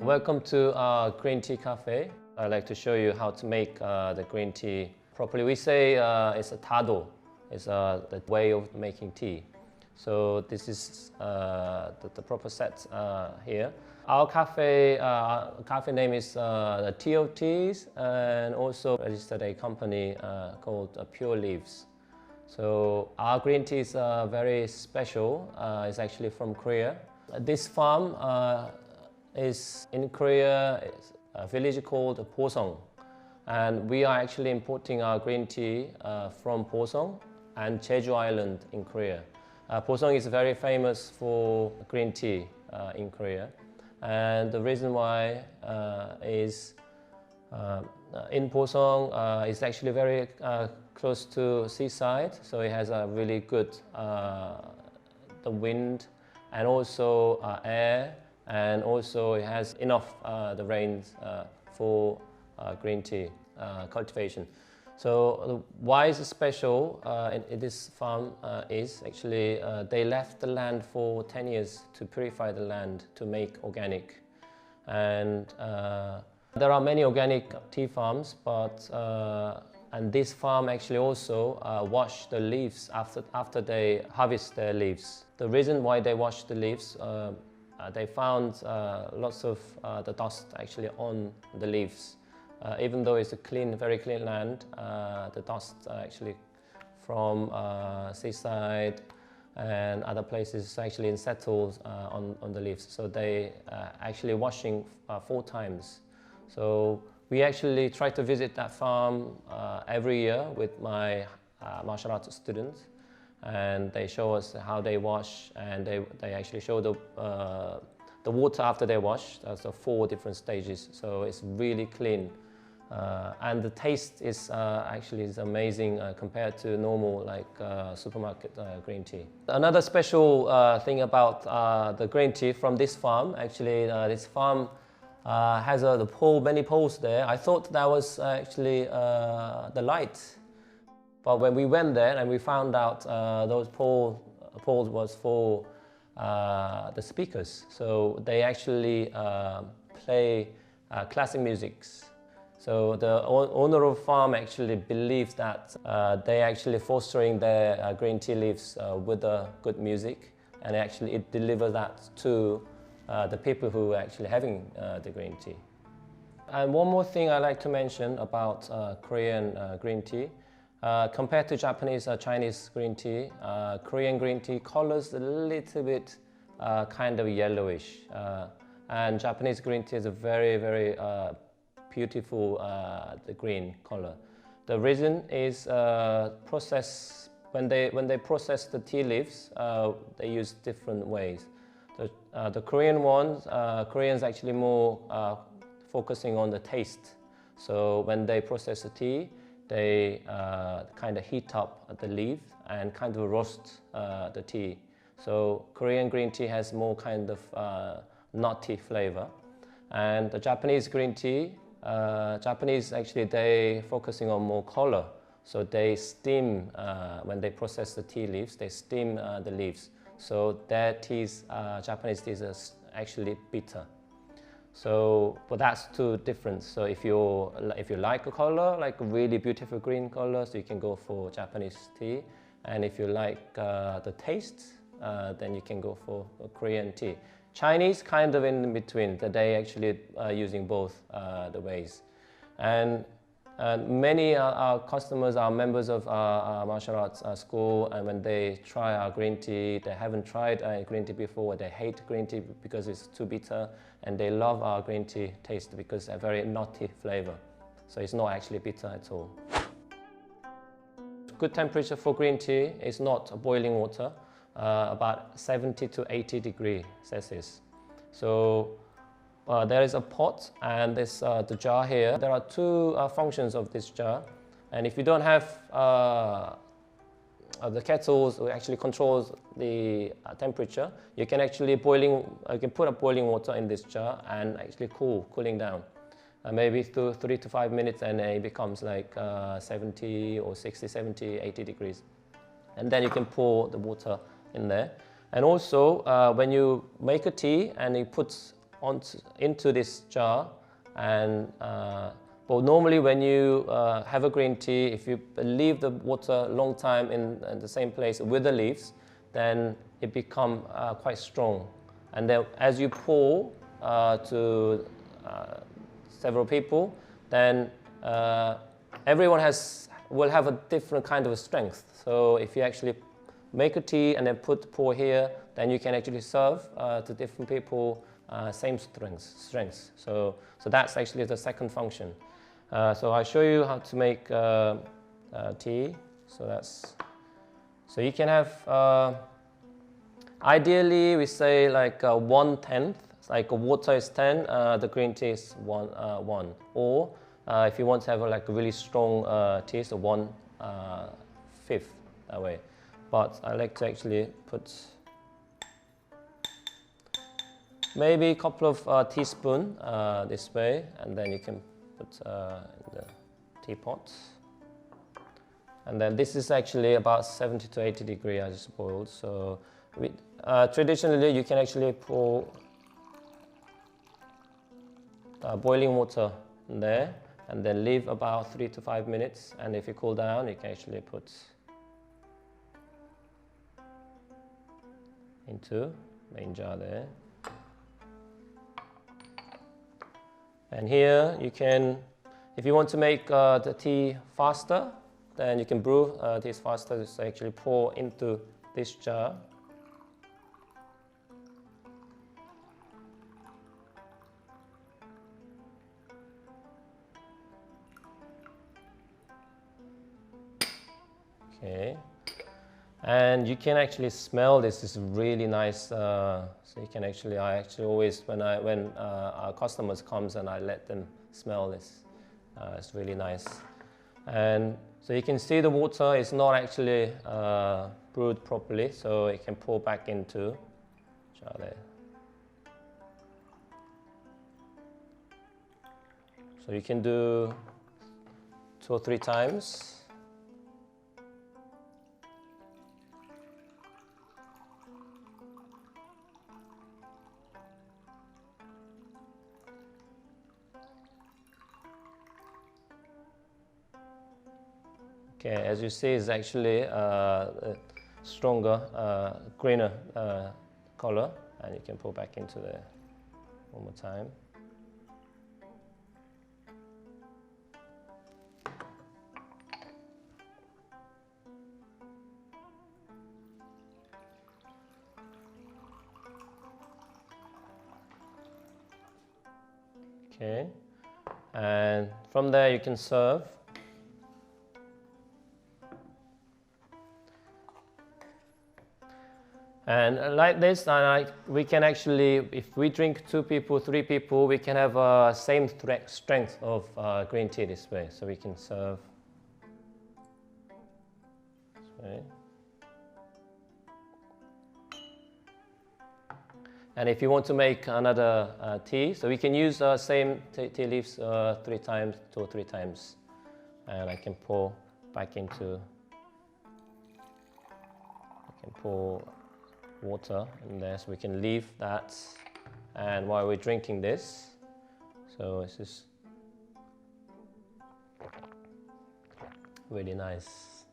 Welcome to our green tea cafe. I'd like to show you how to make the green tea properly. We say it's a tado. It's the way of making tea. So this is the proper set here. Our cafe name is the Tea of Teas, and also registered a company called Pure Leaves. So our green tea is very special. It's actually from Korea. This farm is in Korea. It's a village called Posong, and we are actually importing our green tea from Posong and Jeju Island in Korea. Posong is very famous for green tea in Korea, and the reason why is in Posong it's actually very close to seaside, so it has a really good the wind and also air, and also it has enough the rains for green tea cultivation. So why is it special in this farm is actually they left the land for 10 years to purify the land to make organic. And there are many organic tea farms, but and this farm actually also wash the leaves after they harvest their leaves. The reason why they wash the leaves, they found lots of the dust actually on the leaves. Even though it's a very clean land, the dust actually from seaside and other places actually settles on the leaves. So they actually washing 4 times. So we actually try to visit that farm every year with my martial arts students, and they show us how they wash, and they actually show the water after they wash. So 4 different stages, so it's really clean. And the taste is actually is amazing compared to normal supermarket green tea. Another special thing about the green tea from this farm, actually this farm has many poles there. I thought that was actually the light, but when we went there and we found out those poles was for the speakers. So they actually play classic musics. So the owner of the farm actually believes that they actually fostering their green tea leaves with good music, and actually it delivers that to the people who are actually having the green tea. And one more thing I like to mention about Korean green tea. Compared to Japanese Chinese green tea, Korean green tea colors a little bit kind of yellowish, and Japanese green tea is a very beautiful the green color. The reason is process. When they process the tea leaves, they use different ways. The Korean ones, Koreans actually more focusing on the taste. So when they process the tea, they kind of heat up the leaf and kind of roast the tea. So Korean green tea has more kind of nutty flavor. And the Japanese green tea, Japanese actually they focusing on more color. So they steam, when they process the tea leaves, they steam the leaves. So their teas, Japanese teas are actually bitter. So, but that's 2 different. So if you like a color, like a really beautiful green color, so you can go for Japanese tea. And if you like the taste, then you can go for Korean tea. Chinese kind of in between, that they actually using both the ways. And many our customers are members of our martial arts school, and when they try our green tea, they haven't tried green tea before, they hate green tea because it's too bitter, and they love our green tea taste because it's a very nutty flavor. So it's not actually bitter at all. Good temperature for green tea is not boiling water, about 70 to 80 degrees Celsius. So there is a pot, and this the jar here. There are 2 functions of this jar, and if you don't have the kettles which actually controls the temperature, you can actually put up boiling water in this jar and actually cooling down. Maybe 3 to 5 minutes, and it becomes like 70 or 60, 70, 80 degrees. And then you can pour the water in there. And also, when you make a tea and you put into this jar, and but normally when you have a green tea, if you leave the water a long time in the same place with the leaves, then it becomes quite strong. And then as you pour to several people, then everyone will have a different kind of strength. So if you actually make a tea and then pour here, then you can actually serve to different people same strengths. So that's actually the second function. So I'll show you how to make tea. So you can have ideally we say like 1/10. Like water is 10, the green tea is 1. Or if you want to have like a really strong tea, so 1/5 that way. But I like to actually put maybe a couple of teaspoons this way, and then you can put in the teapot. And then this is actually about 70 to 80 degrees I just boiled. So traditionally you can actually pour boiling water in there and then leave about 3 to 5 minutes, and if you cool down you can actually put into main jar there. And here you can, if you want to make the tea faster, then you can brew tea faster. Just actually pour into this jar. Okay, and you can actually smell this. This is really nice. So you can actually, I actually always when our customers comes and I let them smell this. It's really nice. And so you can see the water is not actually brewed properly, so it can pour back into jar there. So you can do 2 or 3 times. Okay, as you see, it's actually a stronger, greener color, and you can pour back into there one more time. Okay, and from there you can serve. And like this, we can actually, if we drink 2 people, 3 people, we can have same strength of green tea this way. So we can serve this way. And if you want to make another tea, so we can use same tea leaves 3 times, 2 or 3 times. And I can pour back into, water in there, so we can leave that, and while we're drinking this, so this is really nice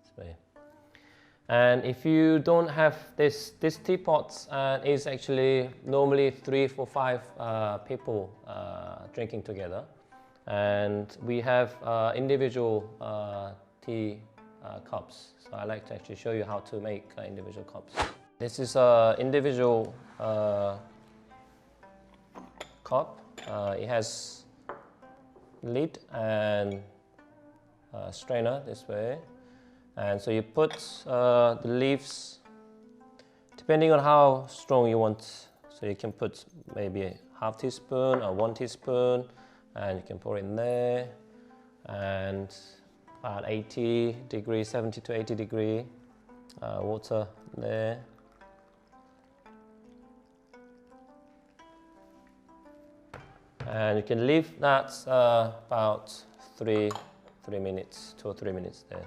this way. And if you don't have this teapot is actually normally 3, 4, 5 people drinking together, and we have individual tea cups. So I like to actually show you how to make individual cups. This is an individual cup. It has lid and strainer this way. And so you put the leaves, depending on how strong you want. So you can put maybe ½ teaspoon or 1 teaspoon, and you can pour in there. And about 80 degrees, 70 to 80 degree water there. And you can leave that about 3 minutes, 2 or 3 minutes there.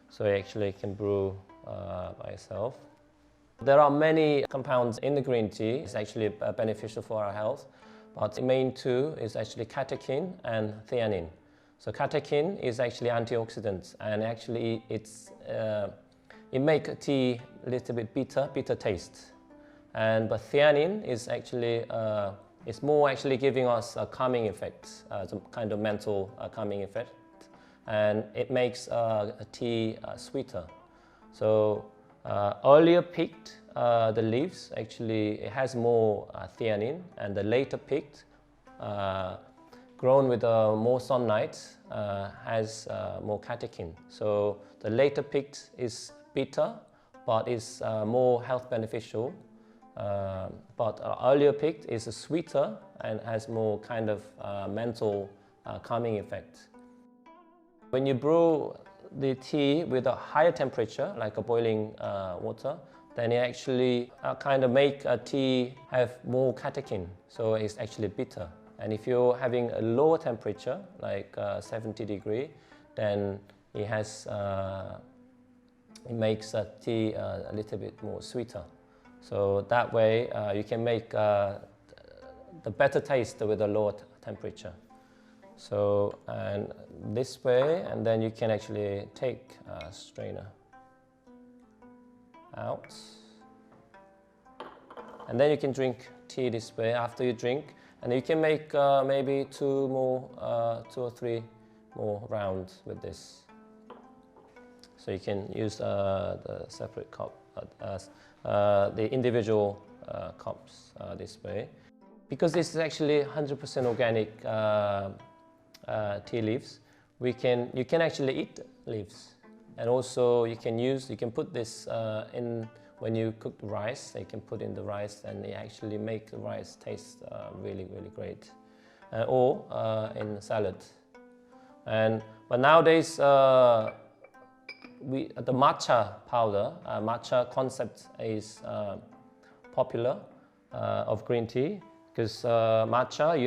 So you actually can brew by itself. There are many compounds in the green tea. It's actually beneficial for our health. but the main two is actually catechin and theanine. So catechin is actually antioxidant, and actually it makes tea a little bit bitter taste. But theanine is actually it's more actually giving us a calming effect, some kind of mental calming effect, and it makes a tea sweeter. So earlier picked the leaves, actually it has more theanine, and the later picked, grown with more sunlight, has more catechin. So the later picked is bitter, but is more health beneficial. But earlier picked is sweeter and has more kind of mental calming effect. When you brew the tea with a higher temperature, like a boiling water, then it actually kind of make a tea have more catechin, so it's actually bitter. And if you're having a lower temperature, like 70 degree, then it makes a tea a little bit more sweeter. So that way you can make the better taste with a lower temperature. So, and this way, and then you can actually take a strainer out. And then you can drink tea this way after you drink. And you can make maybe two or three more rounds with this. So you can use the separate cup, the individual cups this way. Because this is actually 100% organic tea leaves, you can actually eat leaves, and also you can put this in when you cook the rice. You can put in the rice, and it actually make the rice taste really great, or in salad. But nowadays the matcha powder, matcha concept is popular of green tea. Because matcha,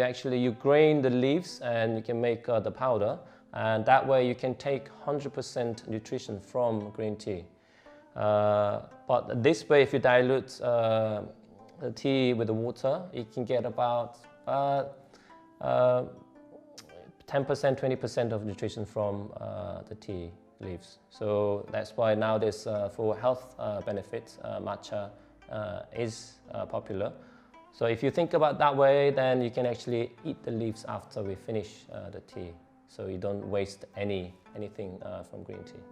you grain the leaves and you can make the powder, and that way you can take 100% nutrition from green tea. But this way, if you dilute the tea with the water, you can get about 10%, 20% of nutrition from the tea leaves. So that's why nowadays, for health benefits, matcha is popular. So if you think about that way, then you can actually eat the leaves after we finish the tea. So you don't waste anything from green tea.